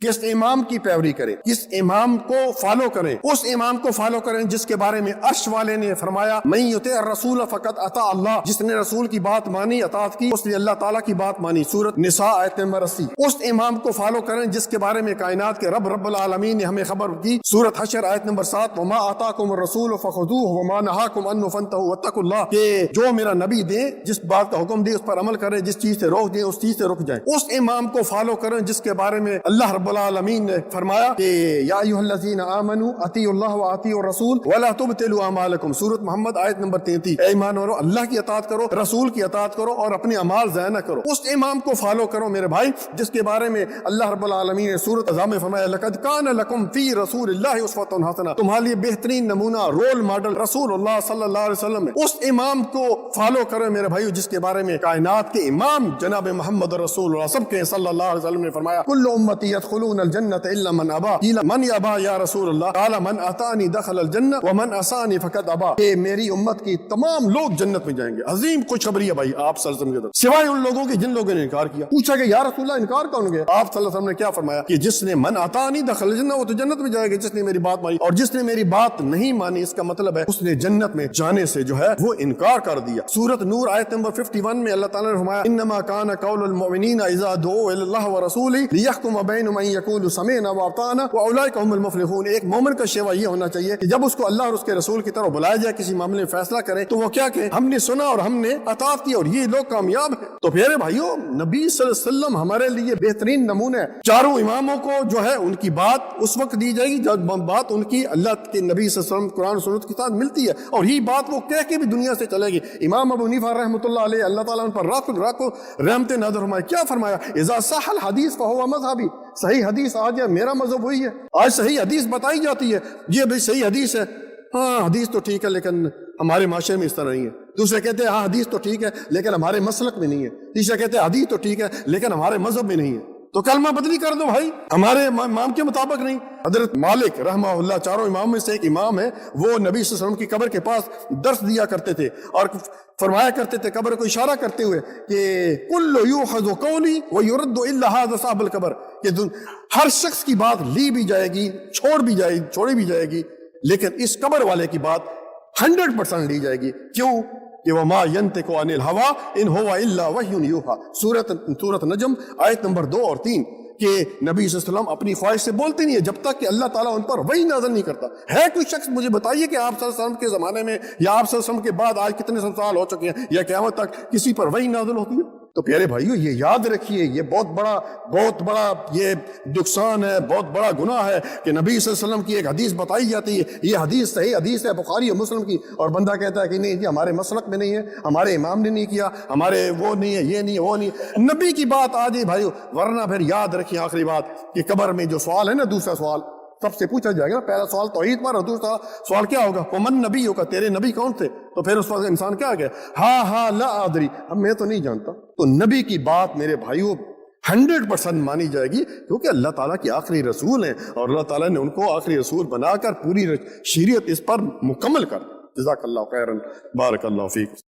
किस इमाम की पैरवी करें, किस इमाम को फॉलो करें, उस इमाम को फॉलो करें जिसके बारे में अर्श वाले ने फरमाया मैं युते रसूल फकत अता अल्लाह, जिसने रसूल की बात मानी, अतात की, उसने अल्लाह ताला की बात मानी। सूरत निसा आयत नंबर 80। उस इमाम को फॉलो करें जिसके बारे में कायनात के रब रब्बुल आलमीन ने हमें खबर की। सूरत हशर आयत नंबर 7। वमा आताकुम रसूल फखुदूहु वमा नहाकुम अन्हु फंतहु वत्तकुल्लाह, कि जो मेरा नबी दे, जिस बात का हुक्म दे उस पर अमल करें, जिस चीज से रोक दे उस चीज से रुक जाए। उस इमाम को फॉलो करें जिसके बारे में अल्लाह रब्बुल आलमीन ने फरमाया कि या अय्युहल्लज़ीना आमनू अतीउल्लाह व अतीउर रसूल वला तुबतिलू अमालकुम। सूरत मोहम्मद आयत नंबर 33। ए ईमान वालों, अल्लाह की अताअत करो, रसूल की अताअत करो और अपने अमाल ज़ाया न करो। उस इमाम को फॉलो करो मेरे भाई जिसके बारे में अल्लाह रब्बुल आलमीन ने सूरत अज़ाम में फरमाया लक़द कान लकुम फी रसूलिल्लाहि उस्वतुन हसना, तुम्हारे लिए बेहतरीन नमूना, रोल मॉडल रसूलुल्लाह सल्लल्लाहु अलैहि वसल्लम है। उस इमाम को फॉलो करो मेरे भाई जिसके बारे में कायनात के इमाम जनाब मोहम्मद रसूलुल्लाह सबके सल्लल्लाहु अलैहि वसल्लम ने फरमाया कुल्लु उम्मती यदखुलूनल जन्नत इल्ला मन अबा, क़ीला मन यबा या रसूलल्लाह, क़ाला मन अतानी दखलल जन्नत व मन असानी फक़द अबा, कि मेरी उम्मत की तमाम लोग जन्नत में जाएंगे। अजीम खुशखबरी है भाई आप सल्लल्लाहु अलैहि वसल्लम की तरफ, सिवाय उन लोगों के जिन लोगों ने इनकार किया। पूछा कि या रसूलल्लाह इनकार कौन गया? आप सल्लल्लाहु अलैहि वसल्लम ने क्या फरमाया कि जिसने मन अतानी दखलल जन्नत, वो तो जन्नत में जाएगा जिसने मेरी बात मानी, और जिसने मेरी बात नहीं मानी इसका मतलब है उसने जन्नत में जाने से जो है वो इनकार कर दिया। सूरत नूर आयत नंबर 51 में अल्लाह ताला ने फरमाया इन्नमा कान कौलुल मुमिनीना इज़ा दुऊ इलल्लाह व रसूलिही लियहकुम बैनहुम अन यक़ूलू समिअना व अताना व उलाइका हुमुल मुफ़्लिहून। एक मोमिन का शेवा ये होना चाहिए कि जब उसको अल्लाह और उसके रसूल की तरफ बुलाया जाए, किसी मामले में फैसला करे, तो वो क्या कहे, हमने सुना और हमने अताअत की और ये लोग कामयाब हैं। तो प्यारे भाइयों, नबी सल्लल्लाहु अलैहि वसल्लम हमारे लिए बेहतरीन नमूने है। चारों इमामों को जो है उनकी बात उस वक्त दी जाएगी जब बात उनकी अल्लाह के नबी सल्लल्लाहु अलैहि वसल्लम कुरान सुन्नत के साथ मिलती है, और यही बात वो कह के भी दुनिया से चलेगी। इमाम अबू हनीफा रहमतुल्लाह अलैह, अल्लाह ताला उन पर राखो रहमत नाज़िल फरमाए, क्या फरमाया, इज़ा सहल हदीस फहुवा मज़हबी, सही हदीस आ जाए मेरा मज़हब वही है। आज सही हदीस बताई जाती है, ये भाई सही हदीस है, हाँ हदीस तो ठीक है लेकिन हमारे माशरे में इस तरह नहीं है। दूसरे कहते हैं हाँ हदीस तो ठीक है लेकिन हमारे मसलक में नहीं है। तीसरे कहते हैं हदीस तो ठीक है लेकिन हमारे मजहब में नहीं है। तो कलमा बदली कर दो भाई, हमारे इमाम के मुताबिक नहीं। हजरत मालिक रहमहुल्लाह, चारों इमाम में से एक इमाम है, वो नबी सल्लल्लाहु अलैहि वसल्लम की कब्र के पास दर्स दिया करते थे और फरमाया करते थे कब्र को इशारा करते हुए कि कुल्लु युखज़ु कौली व युरद्दु इल्ला हाज़ा साहिबुल कब्र, कि हर शख्स की बात ली भी जाएगी, छोड़ी भी जाएगी, लेकिन इस कब्र वाले की बात 100% ली जाएगी। क्यों? कि वह मा यंतिकु अनिल हवा इन हुवा इल्ला वह्युन यूहा। सूरत नजम आयत नंबर 2 और 3 कि नबी सल्लल्लाहु अलैहि वसल्लम अपनी ख्वाहिश से बोलते नहीं है जब तक कि अल्लाह ताला उन पर वही नाज़िल नहीं करता है। कोई शख्स मुझे बताइए कि आप सल्लल्लाहु अलैहि वसल्लम के ज़माने में या आप सल्लल्लाहु अलैहि वसल्लम के बाद आज कितने सौ साल हो चुके हैं या क़यामत तक किसी पर वही नाज़िल होती है? तो प्यारे भाइयों, ये याद रखिए, ये बहुत बड़ा ये नुकसान है, बहुत बड़ा गुनाह है कि नबी सल्लल्लाहु अलैहि वसल्लम की एक हदीस बताई जाती है, ये हदीस सही हदीस है बुखारी और मुस्लिम की, और बंदा कहता है कि नहीं जी हमारे मसलक में नहीं है, हमारे इमाम ने नहीं किया, हमारे वो नहीं है, ये नहीं है, वो नहीं है। नबी की बात आ जाए भाइयों, वरना फिर याद रखिए आखिरी बात कि कब्र में जो सवाल है ना, दूसरा सवाल सबसे पूछा जाएगा। पहला सवाल तौहीद पर और दूसरा सवाल क्या होगा, वमन नबी होगा, तेरे नबी कौन थे? तो फिर उस वक्त इंसान क्या गया, हाँ ला आदरी, अब मैं तो नहीं जानता। तो नबी की बात मेरे भाइयों 100% मानी जाएगी, क्योंकि अल्लाह ताला के आखिरी रसूल हैं और अल्लाह ताला ने उनको आखिरी रसूल बनाकर पूरी शरीयत इस पर मुकम्मल कर। जज़ाकल्लाहु खैरन, बारकल्लाहु फीक।